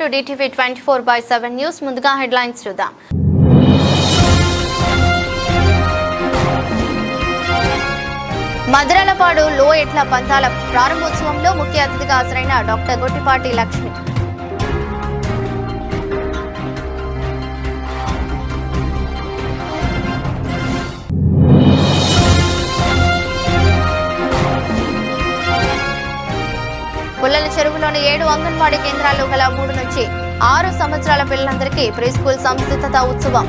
To DTV 24/7 news. ముందుగా headlines చూద్దాం. మద్రాలపాడు లో ఎట్ల పంతాల ప్రారంభోత్సవంలో ముఖ్య అతిథిగా హాజరైన డాక్టర్ గొట్టిపాటి లక్ష్మి. పుల్లల చెరువులోని 7 అంగన్వాడీ కేంద్రాల్లో గల 3 నుంచి 6 సంవత్సరాల పిల్లలందరికీ ప్రీ స్కూల్ సంసిద్ధత ఉత్సవం.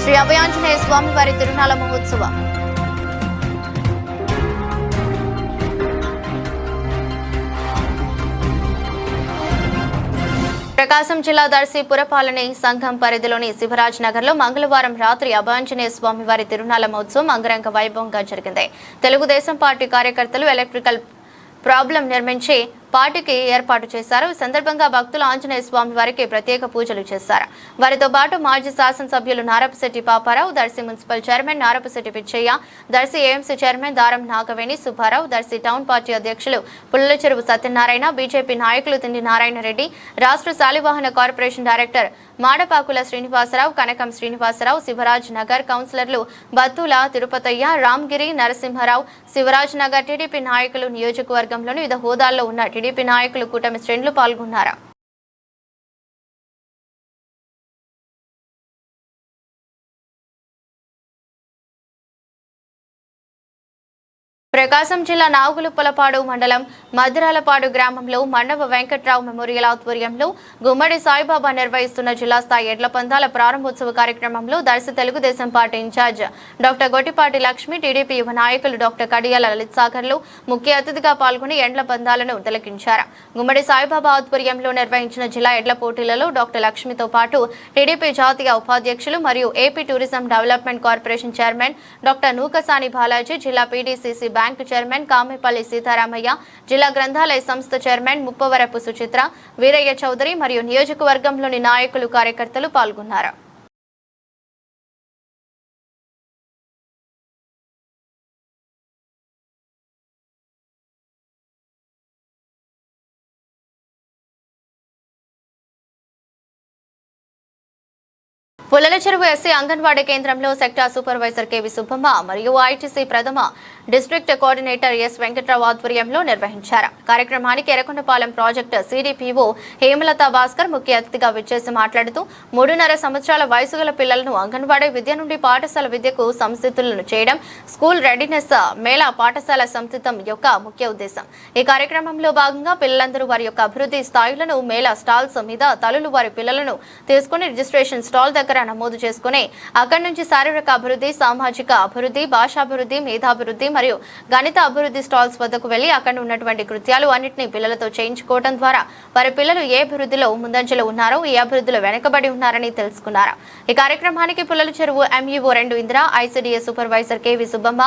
శ్రీ అభయాంజనేయ స్వామివారి తిరునాళ మహోత్సవం. ప్రకాశం జిల్లా దర్శి పురపాలన సంఘం పరిధిలోని శివరాజ్ నగర్ లో మంగళవారం రాత్రి అభయాంజనేయ స్వామివారి తిరునాళ మహోత్సవం అంగరంగ వైభవంగా జరిగింది. తెలుగుదేశం పార్టీ కార్యకర్తలు ఎలక్ట్రికల్ ప్రాబ్లం నిర్మించి పార్టీకి ఏర్పాటు చేశారు. ఈ సందర్భంగా భక్తులు ఆంజనేయ స్వామి వారికి ప్రత్యేక పూజలు చేశారు. వారితో పాటు మాజీ శాసనసభ్యులు Narapasetti Paparao, Darsi municipal chairman Narapasetti Pichaiah, Darsi AMC chairman Daram Nagaveni Subbarao, Darsi town party అధ్యక్షులు పుల్లల చెరువు సత్యనారాయణ, బీజేపీ నాయకులు తిండి నారాయణ రెడ్డి, రాష్ట్ర శాలివాహన కార్పొరేషన్ డైరెక్టర్ మాడపాకుల శ్రీనివాసరావు, కనకం శ్రీనివాసరావు, శివరాజ్ నగర్ కౌన్సిలర్లు బత్తుల తిరుపతయ్య, రామ్గిరి నరసింహారావు, శివరాజ్ నగర్ టీడీపీ నాయకులు, నియోజకవర్గంలోని వివిధ హోదాల్లో ఉన్న టీడీపీ నాయకులు, కూటమి శ్రేణులు పాల్గొన్నారు. ప్రకాశం జిల్లా నాగులుప్పలపాడు మండలం మద్రాలపాడు గ్రామంలో మండవ వెంకట్రావు మెమోరియల్ ఆధ్వర్యంలో గుమ్మడి సాయిబాబా నిర్వహిస్తున్న జిల్లా స్థాయి ఎడ్ల పందాల ప్రారంభోత్సవ కార్యక్రమంలో Darsi Telugu Desam party incharge doctor Gottipati Lakshmi, TDP యువ నాయకులు డాక్టర్ కడియాల లలిత్ సాగర్లు ముఖ్య అతిథిగా పాల్గొని ఎడ్ల పందాలను తిలకించారు. గుమ్మడి సాయిబాబా ఆధ్వర్యంలో నిర్వహించిన జిల్లా ఎడ్ల పోటీలలో డాక్టర్ లక్ష్మితో పాటు టీడీపీ జాతీయ ఉపాధ్యక్షులు మరియు AP tourism development corporation chairman doctor Nookasani Balaji, జిల్లా PDCC bank chairman Kamepalli Seetharamaiah, జిల్లా గ్రంథాలయ సంస్థ చైర్మన్ ముప్పవరపు సుచిత్ర, వీరయ్య చౌదరి మరియు నియోజకవర్గంలోని నాయకులు, కార్యకర్తలు పాల్గొన్నారు. పుల్లల చెరువు ఎస్సీ అంగన్వాడీ కేంద్రంలో సెక్టార్ సూపర్వైజర్ కేవి సుబ్బమ్మ మరియు ఐటీసీ ప్రథమ డిస్ట్రిక్ట్ కోఆర్డినేటర్ ఎస్ వెంకట్రావు ఆధ్వర్యంలో నిర్వహించారు. కార్యక్రమానికి ఎర్రకొండపాలెం ప్రాజెక్టు సిడిపిఓ హేమలత భాస్కర్ ముఖ్య అతిథిగా విచ్చేసి మాట్లాడుతూ 3.5 సంవత్సరాల వయసు గల పిల్లలను అంగన్వాడీ విద్య నుండి పాఠశాల విద్యకు సంసిద్ధులను చేయడం స్కూల్ రెడీనెస్ మేళా పాఠశాల సంసిద్ధం యొక్క ముఖ్య ఉద్దేశం. ఈ కార్యక్రమంలో భాగంగా పిల్లలందరూ వారి యొక్క అభివృద్ధి స్థాయిలను మేళా స్టాల్స్ మీద తల్లులు వారి పిల్లలను తీసుకుని రిజిస్ట్రేషన్ స్టాల్ దగ్గర నమోదు చేసుకుని అక్కడి నుంచి శారీరక అభివృద్ధి, సామాజిక అభివృద్ధి, భాషాభివృద్ధి, మేధాభివృద్ధి మరియు గణిత అభివృద్ధి స్టాల్స్ వద్దకు వెళ్లి అక్కడ ఉన్నటువంటి కృత్యాలు అన్నింటినీ పిల్లలతో చేయించుకోవడం ద్వారా వారి పిల్లలు ఏ అభివృద్ధిలో ముందంజలో ఉన్నారో, ఏ అభివృద్ధిలో వెనుకబడి ఉన్నారని తెలుసుకున్నారు. ఈ కార్యక్రమానికి Pullala Cheruvu MEO 2 Indira, ICDS supervisor KV Subbamma,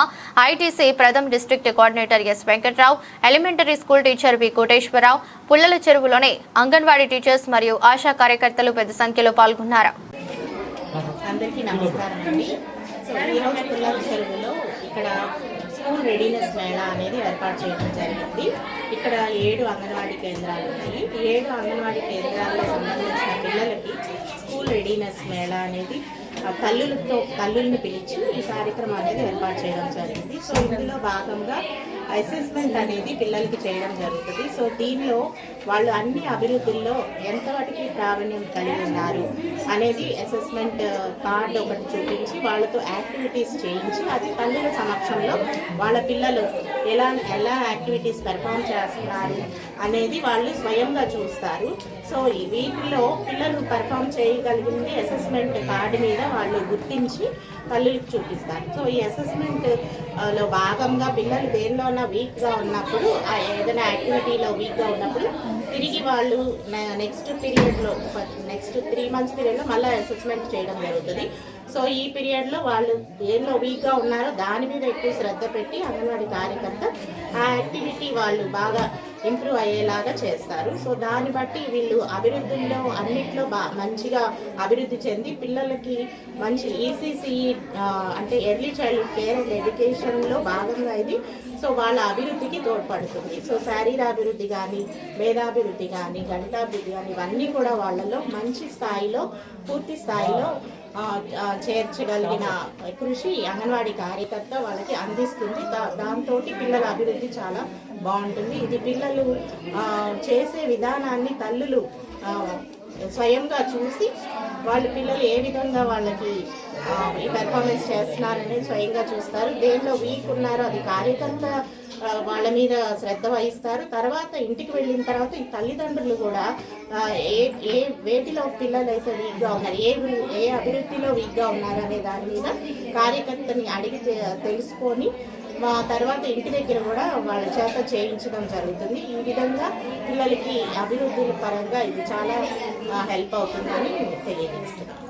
ITC Pratham district coordinator S Venkatrao, elementary school teacher V Koteswararao, Pullala చెరువులోని అంగన్వాడీ టీచర్స్ మరియు ఆశా కార్యకర్తలు పెద్ద సంఖ్యలో పాల్గొన్నారు. అందరికీ నమస్కారం అండి. సో ఈరోజు పుల్లల చెరువులో ఇక్కడ స్కూల్ రెడీనెస్ మేళా అనేది ఏర్పాటు చేయడం జరిగింది. ఇక్కడ 7 అంగన్వాడీ కేంద్రాలు ఉన్నాయి. ఈ 7 అంగన్వాడీ కేంద్రాలకు సంబంధించిన పిల్లలకి స్కూల్ రెడీనెస్ మేళా అనేది తల్లుల్ని పిలిచి ఈ కార్యక్రమం అనేది ఏర్పాటు చేయడం జరిగింది. సో ఇందులో భాగంగా అసెస్మెంట్ అనేది పిల్లలకి చేయడం జరుగుతుంది. సో దీనిలో వాళ్ళు అన్ని అభివృద్ధుల్లో ఎంతవరకు ప్రావీణ్యం కలిగి ఉన్నారు అనేది అసెస్మెంట్ కార్డు ఒకటి చూపించి వాళ్ళతో యాక్టివిటీస్ చేయించి అది తల్లుల సమక్షంలో వాళ్ళ పిల్లలు ఎలా యాక్టివిటీస్ పెర్ఫామ్ చేస్తున్నారు అనేది వాళ్ళు స్వయంగా చూస్తారు. సో వీటిలో పిల్లలు పెర్ఫామ్ చేయగలిగింది అసెస్మెంట్ కార్డు మీద వాళ్ళు గుర్తించి తల్లులకు చూపిస్తారు. సో ఈ అసెస్మెంట్లో భాగంగా పిల్లలు దేనిలోనా వీక్గా ఉన్నప్పుడు, ఏదైనా యాక్టివిటీలో వీక్గా ఉన్నప్పుడు తిరిగి వాళ్ళు నెక్స్ట్ 3 months పీరియడ్లో మళ్ళీ అసెస్మెంట్ చేయడం జరుగుతుంది. సో ఈ పీరియడ్లో వాళ్ళు దేనిలో వీక్గా ఉన్నారో దాని మీద ఎక్కువ శ్రద్ధ పెట్టి అంగన్వాడీ కార్యకర్త ఆ యాక్టివిటీ వాళ్ళు బాగా ఇంప్రూవ్ అయ్యేలాగా చేస్తారు. సో దాన్ని బట్టి వీళ్ళు అభివృద్ధిలో అన్నిట్లో మంచిగా అభివృద్ధి చెంది పిల్లలకి మంచి ఈసీసీ అంటే ఎర్లీ చైల్డ్హుడ్ కేర్ అండ్ ఎడ్యుకేషన్లో భాగంగా ఇది. సో వాళ్ళ అభివృద్ధికి తోడ్పడుతుంది. సో శారీరాభివృద్ధి కానీ, మేధాభివృద్ధి కానీ, గణితాభివృద్ధి కానీ ఇవన్నీ కూడా వాళ్ళలో మంచి స్థాయిలో, పూర్తి స్థాయిలో చేర్చగలిగిన కృషి అంగన్వాడీ కార్యకర్త వాళ్ళకి అందిస్తుంది. దాంతో పిల్లల అభివృద్ధి చాలా బాగుంటుంది. ఇది పిల్లలు చేసే విధానాన్ని తల్లులు స్వయంగా చూసి వాళ్ళ పిల్లలు ఏ విధంగా వాళ్ళకి ఈ పెర్ఫార్మెన్స్ చేస్తున్నారనేది స్వయంగా చూస్తారు. దేనిలో వీక్ ఉన్నారో అది కార్యకర్త వాళ్ళ మీద శ్రద్ధ వహిస్తారు. తర్వాత ఇంటికి వెళ్ళిన తర్వాత ఈ తల్లిదండ్రులు కూడా ఏ వేటిలో పిల్లలు అయితే వీక్గా ఉన్నారు, ఏ అభివృద్ధిలో వీక్గా ఉన్నారు అనే దాని మీద కార్యకర్తని అడిగి తెలుసుకొని తర్వాత ఇంటి దగ్గర కూడా వాళ్ళ చేత చేయించడం జరుగుతుంది. ఈ విధంగా పిల్లలకి అభివృద్ధి పరంగా ఇది చాలా హెల్ప్ అవుతుందని తెలియజేస్తున్నాను.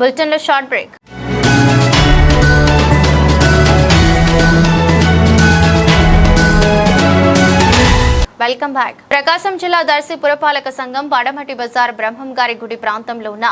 బులెటిన్లో short break. Welcome back. Prakasam జిల్లా దర్శి పురపాలక సంఘం పడమటి బజార్ బ్రహ్మంగారి గుడి ప్రాంతంలో ఉన్న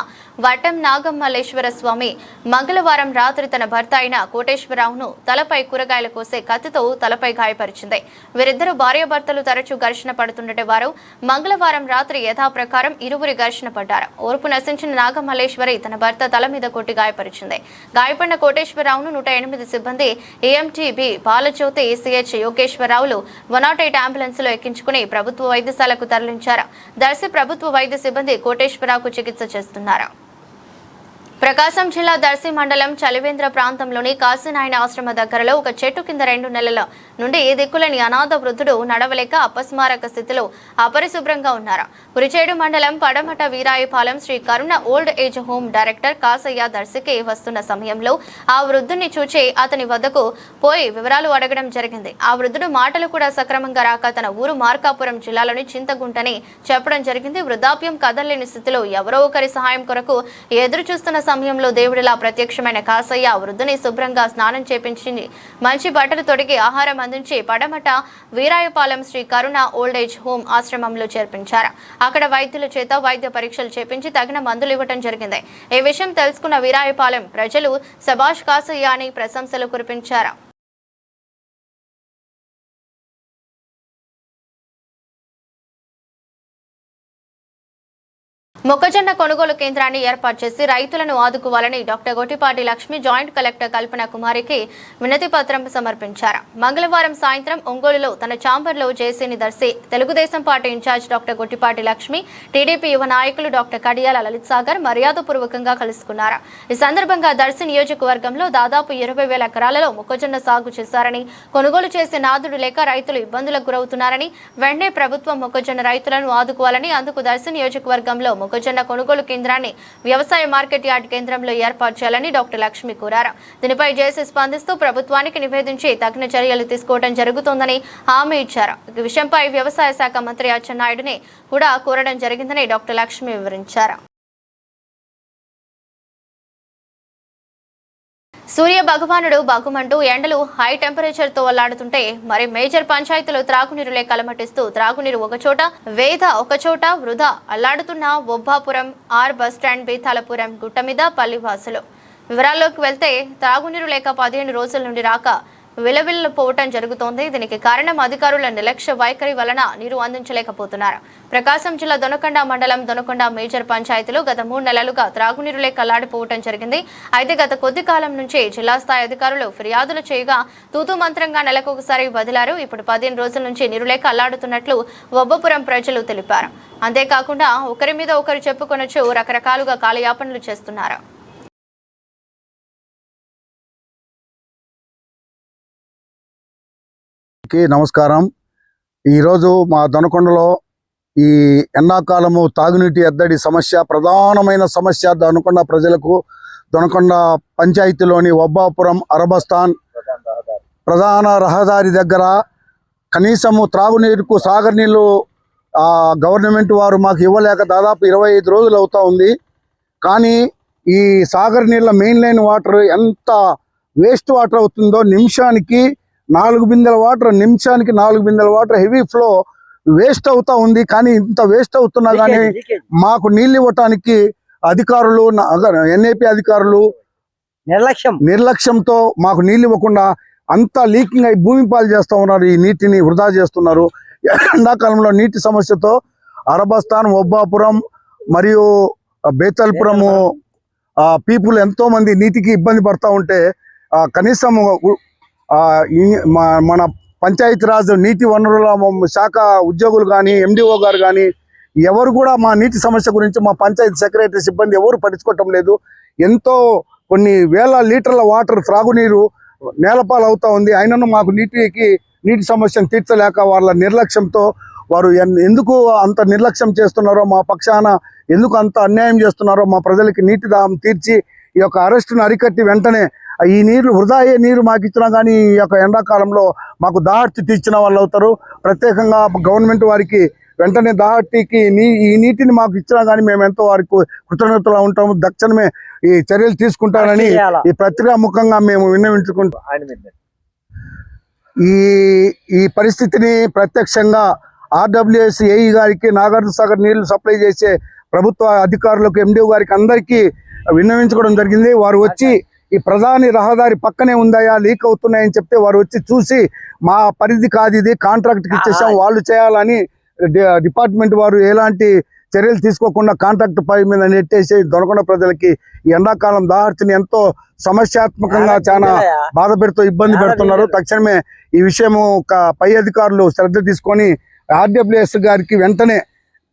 వటం నాగమల్లేశ్వర స్వామి మంగళవారం రాత్రి తన భర్త అయిన కోటేశ్వరరావును తలపై కూరగాయలు కోసే కత్తితో తలపై గాయపరిచింది. వీరిద్దరు భార్యాభర్తలు తరచూ ఘర్షణ పడుతుండటే వారు మంగళవారం రాత్రి యథాప్రకారం ఇరువురి ఘర్షణ పడ్డారు. ఓర్పు నశించిన నాగమల్లేశ్వరి తన భర్త తల మీద కొట్టి గాయపరిచింది. గాయపడిన కోటేశ్వరరావును 108 సిబ్బంది ఏఎంటీబీ బాలజ్యోతి, సిహెచ్ యోగేశ్వరరావులు 108 అంబులెన్స్ లో ఎక్కించుకుని ప్రభుత్వ వైద్యశాలకు తరలించారు. దర్శి ప్రభుత్వ వైద్య సిబ్బంది కోటేశ్వరరావుకు చికిత్స చేస్తున్నారు. ప్రకాశం జిల్లా దర్శి మండలం చలివేంద్ర ప్రాంతంలోని కాశీనాయన ఆశ్రమ దగ్గరలో ఒక చెట్టు కింద 2 నెలల నుండి దిక్కులని అనాథ వృద్ధుడు నడవలేక అపస్మారక స్థితిలో అపరిశుభ్రంగా ఉన్నారు. పురిచేడు మండలం పడమట Veerayapalem Shri Karuna old age home director Kasaiah దర్శికి వస్తున్న సమయంలో ఆ వృద్ధుని చూచి అతని వద్దకు పోయి వివరాలు అడగడం జరిగింది. ఆ వృద్ధుడు మాటలు కూడా సక్రమంగా రాక తన ఊరు మార్కాపురం జిల్లాలోని చింతగుంటని చెప్పడం జరిగింది. వృద్ధాప్యం కదలలేని స్థితిలో ఎవరో ఒకరి సహాయం కొరకు ఎదురు చూస్తున్న సమయంలో దేవుడిలా ప్రత్యక్షమైన కాసయ్య వృద్ధుని శుభ్రంగా స్నానం చేపించి మంచి బట్టలు తొడిగి ఆహారం అందించి పడమట Veerayapalem Shri Karuna old age home ఆశ్రమంలో చేర్పించారు. అక్కడ వైద్యుల చేత వైద్య పరీక్షలు చేపించి తగిన మందులు ఇవ్వడం జరిగింది. ఈ విషయం తెలుసుకున్న వీరాయపాలెం ప్రజలు శభాష్ కాసయ్య అని ప్రశంసలు కురిపించారు. మొక్కజొన్న కొనుగోలు కేంద్రాన్ని ఏర్పాటు చేసి రైతులను ఆదుకోవాలని doctor Gottipati Lakshmi joint collector Kalpana కుమారికి వినతి పత్రం సమర్పించారు. మంగళవారం సాయంత్రం ఒంగోలులో తన ఛాంబర్లో జేసీని Darsi Telugu Desam party incharge doctor Gottipati Lakshmi, TDP యువ నాయకులు డాక్టర్ కడియాల లలిత్ సాగర్ మర్యాదపూర్వకంగా కలుసుకున్నారు. ఈ సందర్భంగా దర్శి నియోజకవర్గంలో దాదాపు 20,000 ఎకరాలలో మొక్కజొన్న సాగు చేశారని, కొనుగోలు చేసే నాదుడు లేక రైతులు ఇబ్బందులకు గురవుతున్నారని, వెంటనే ప్రభుత్వం మొక్కజొన్న రైతులను ఆదుకోవాలని, అందుకు దర్శి నియోజకవర్గంలో మొక్కజొన్న కొనుగోలు కేంద్రాన్ని వ్యవసాయ మార్కెట్ యార్డ్ కేంద్రంలో ఏర్పాటు చేయాలని డాక్టర్ లక్ష్మి కోరారు. దీనిపై జేసీ స్పందిస్తూ ప్రభుత్వానికి నివేదించి తగిన చర్యలు తీసుకోవడం జరుగుతోందని హామీ ఇచ్చారు. ఈ విషయంపై వ్యవసాయ శాఖ మంత్రి అచ్చెన్నాయుడుని కూడా కోరడం జరిగిందని డాక్టర్ లక్ష్మి వివరించారు. సూర్య భగవానుడు బగ్గుమంటూ ఎండలు హై టెంపరేచర్ తో వల్లాడుతుంటే మరి మేజర్ పంచాయతీలు త్రాగునీరు లేక అలమటిస్తూ త్రాగునీరు ఒకచోట వేద ఒకచోట వృధా అల్లాడుతున్న బొబ్బాపురం ఆర్ బస్టాండ్ బీతాలపురం గుట్ట మీద పల్లివాసులు. వివరాల్లోకి వెళ్తే త్రాగునీరు లేక 15 రోజుల నుండి రాక విలవిల్లిపోవటం జరుగుతోంది. దీనికి కారణం అధికారుల నిర్లక్ష్య వైఖరి వలన నీరు అందించలేకపోతున్నారు. ప్రకాశం జిల్లా దొనకొండ మండలం దొనకొండ మేజర్ పంచాయతీలో గత 3 నెలలుగా త్రాగునీరు లేక అల్లాడిపోవటం జరిగింది. అయితే గత కొద్ది కాలం నుంచి జిల్లా స్థాయి అధికారులు ఫిర్యాదులు చేయగా తూతు మంత్రంగా నెలకొకసారి వదిలారు. ఇప్పుడు 15 రోజుల నుంచి నీరు లేక అల్లాడుతున్నట్లు బొబ్బపురం ప్రజలు తెలిపారు. అంతేకాకుండా ఒకరి మీద ఒకరు చెప్పుకొనొచ్చు రకరకాలుగా కాలయాపనలు చేస్తున్నారు. నమస్కారం. ఈరోజు మా దొనకొండలో ఈ ఎండాకాలము తాగునీటి ఎద్దడి సమస్య ప్రధానమైన సమస్య దొనకొండ ప్రజలకు. దొనకొండ పంచాయతీలోని ఒబ్బాపురం అరబస్థాన్ ప్రధాన రహదారి దగ్గర కనీసము త్రాగునీరుకు సాగర్ నీళ్ళు గవర్నమెంట్ వారు మాకు ఇవ్వలేక దాదాపు 25 రోజులు అవుతా ఉంది. కానీ ఈ సాగర్ నీళ్ళ మెయిన్ లైన్ వాటర్ ఎంత వేస్ట్ వాటర్ అవుతుందో నిమిషానికి 4 బిందెల వాటర్, నిమిషానికి 4 బిందెల వాటర్ హెవీ ఫ్లో వేస్ట్ అవుతా ఉంది. కానీ ఇంత వేస్ట్ అవుతున్నా కానీ మాకు నీళ్ళు ఇవ్వటానికి అధికారులు, NAP అధికారులు నిర్లక్ష్యంతో మాకు నీళ్ళు ఇవ్వకుండా అంతా లీకింగ్ అయి భూమి పాలు చేస్తూ ఉన్నారు. ఈ నీటిని వృధా చేస్తున్నారు. ఎండాకాలంలో నీటి సమస్యతో అరబస్థాన్, ఒబ్బాపురం మరియు బేతల్పురము పీపుల్ ఎంతో మంది నీటికి ఇబ్బంది పడతా ఉంటే కనీసం మన పంచాయతీరాజ్ నీటి వనరుల శాఖ ఉద్యోగులు కానీ, MDO గారు కానీ ఎవరు కూడా మా నీటి సమస్య గురించి, మా పంచాయతీ సెక్రటరీ సిబ్బంది ఎవరు పట్టించుకోవటం లేదు. ఎంతో కొన్ని వేల లీటర్ల వాటర్ త్రాగునీరు నేలపాలు అవుతా ఉంది. అయినను మాకు నీటి సమస్యను తీర్చలేక వాళ్ళ నిర్లక్ష్యంతో వారు ఎందుకు అంత నిర్లక్ష్యం చేస్తున్నారో, మా పక్షాన ఎందుకు అంత అన్యాయం చేస్తున్నారో, మా ప్రజలకి నీటి దాహం తీర్చి ఈ యొక్క అరెస్టును అరికట్టి వెంటనే ఈ నీళ్లు వృధా అయ్యే నీరు మాకు ఇచ్చినా కానీ ఈ యొక్క ఎండాకాలంలో మాకు దాహర్తి తీర్చిన వాళ్ళు అవుతారు. ప్రత్యేకంగా గవర్నమెంట్ వారికి వెంటనే దాహర్తికి ఈ నీటిని మాకు ఇచ్చినా కానీ మేము ఎంతో వారికి కృతజ్ఞతలు ఉంటాము. తక్షణమే ఈ చర్యలు తీసుకుంటారని ఈ పత్రికా ముఖంగా మేము విన్నవించుకుంటాం. ఈ పరిస్థితిని ప్రత్యక్షంగా RWS AE గారికి, నాగార్జున సాగర్ నీళ్లు సప్లై చేసే ప్రభుత్వ అధికారులకు, MDO గారికి అందరికీ విన్నవించుకోవడం జరిగింది. వారు వచ్చి ఈ ప్రధాని రహదారి పక్కనే ఉందాయా, లీక్ అవుతున్నాయని చెప్తే వారు వచ్చి చూసి మా పరిధి కాదు ఇది, కాంట్రాక్ట్కి ఇచ్చేసాం, వాళ్ళు చేయాలని డిపార్ట్మెంట్ వారు ఎలాంటి చర్యలు తీసుకోకుండా కాంట్రాక్ట్ పై మీద నెట్టేసి దొనకొండ ప్రజలకి ఈ ఎండాకాలం దాహర్తిని ఎంతో సమస్యాత్మకంగా చాలా బాధ పెడుతూ ఇబ్బంది పెడుతున్నారు. తక్షణమే ఈ విషయము పై అధికారులు శ్రద్ధ తీసుకొని RWS గారికి వెంటనే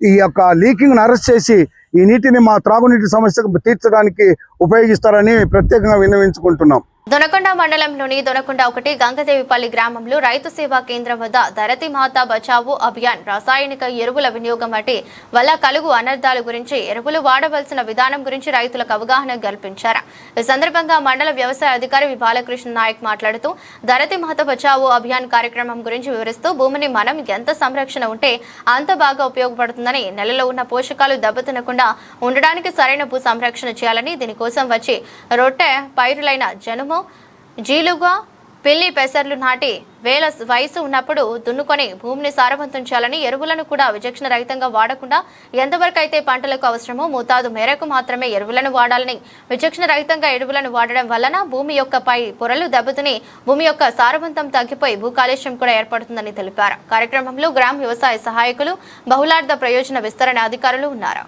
ఈ యొక్క లీకింగ్ అరెస్ట్ చేసి ఈ నీటిని మా త్రాగునీటి సమస్యకు తీర్చడానికి ఉపయోగిస్తారని ప్రత్యేకంగా విన్నవించుకుంటున్నాం. దొనకొండ మండలంలోని దొనకొండ 1 గంగదేవిపల్లి గ్రామంలో రైతు సేవా కేంద్రం వద్ద ధరతి మాతా బచావో అభియాన్, రాసాయనిక ఎరువుల వినియోగం వంటి వల్ల కలుగు అనర్థాల గురించి, ఎరువులు వాడవలసిన విధానం గురించి రైతులకు అవగాహన కల్పించారు. ఈ సందర్భంగా మండల వ్యవసాయ అధికారి వి బాలకృష్ణ నాయక్ మాట్లాడుతూ ధరతి మాతా బచావో అభియాన్ కార్యక్రమం గురించి వివరిస్తూ భూమిని మనం ఎంత సంరక్షణ ఉంటే అంత బాగా ఉపయోగపడుతుందని, నెలలో ఉన్న పోషకాలు దెబ్బతినకుండా ఉండడానికి సరైన భూ సంరక్షణ చేయాలని, దీనికోసం వచ్చి రొట్టె పైరులైన జనుము, జీలుగా, పిల్లి పెసర్లు నాటి వేల వయసు ఉన్నప్పుడు దున్నుకొని భూమిని సారవంతం చేయాలని, ఎరువులను కూడా విచక్షణ రహితంగా వాడకుండా ఎంతవరకు అయితే పంటలకు అవసరమో మోతాదు మేరకు మాత్రమే ఎరువులను వాడాలని, విచక్షణ రహితంగా ఎరువులను వాడడం వలన భూమి యొక్క పై పొరలు దెబ్బతిని భూమి యొక్క సారవంతం తగ్గిపోయి భూ కాలుష్యం కూడా ఏర్పడుతుందని తెలిపారు. కార్యక్రమంలో గ్రామ వ్యవసాయ సహాయకులు, బహుళార్థ ప్రయోజన విస్తరణ అధికారులు ఉన్నారు.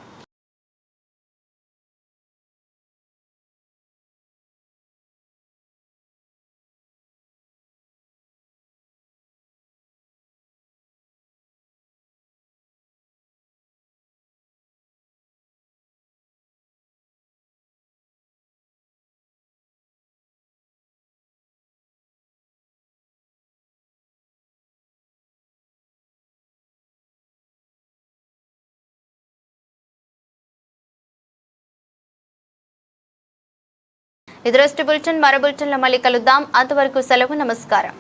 ఇది బులెటిన్. మరో బులెటిన్లో మళ్ళీ కలుద్దాం. అంతవరకు సెలవు. నమస్కారం.